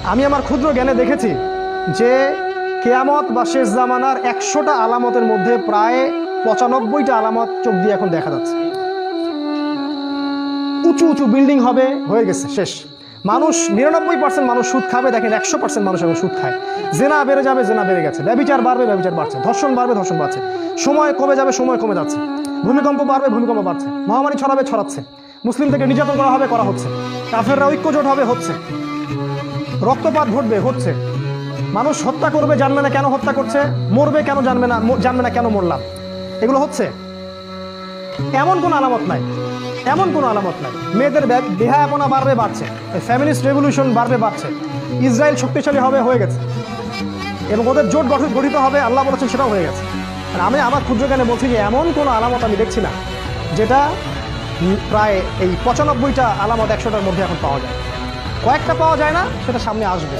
আমি আমার ক্ষুদ্র জ্ঞানে দেখেছি যে কেয়ামত বা শেষ জামানার 100টা আলামতের মধ্যে প্রায় 95টা আলামত চোখ দিয়ে এখন দেখা যাচ্ছে। উঁচু উঁচু বিল্ডিং হবে, হয়ে গেছে, শেষ। মানুষ 99% মানুষ সুদ খাবে, দেখেন 100% মানুষ এখন সুদ খায়। জেনা বেড়ে যাবে, জেনা বেড়ে গেছে। ব্যভিচার বাড়বে, ব্যভিচার বাড়ছে। ধর্ষণ বাড়বে, ধর্ষণ বাড়ছে। সময় কমে যাবে, সময় কমে যাচ্ছে। ভূমিকম্প বাড়বে, ভূমিকম্প বাড়ছে। মহামারী ছড়াবে, ছড়াচ্ছে। মুসলিম থেকে নির্যাতন করা হবে, করা হচ্ছে। কাফেররা ঐক্যজোট হবে, হচ্ছে। রক্তপাত ঘটবে, হচ্ছে। মানুষ হত্যা করবে, জানবে না কেন হত্যা করছে। মরবে কেন, জানবে না কেন মরলাম। এগুলো হচ্ছে। এমন কোনো আলামত নাই, এমন কোনো আলামত নাই। মেয়েদের বেহায়াপনা বাড়বে, বাড়ছে। ফ্যামিলিস্ট রেভলিউশন বাড়বে, বাড়ছে। ইসরায়েল শক্তিশালী হবে, হয়ে গেছে। এবং ওদের জোট গঠিত হবে, আল্লাহ বলেছেন, সেটাও হয়ে গেছে। আর আমি আমার ক্ষুদ্র জ্ঞানে বলছি যে এমন কোনো আলামত আমি দেখছি না যেটা প্রায় এই 95টা আলামত 100টার মধ্যে এখন পাওয়া যায়। কয়েকটা পাওয়া যায় না, সেটা সামনে আসবে।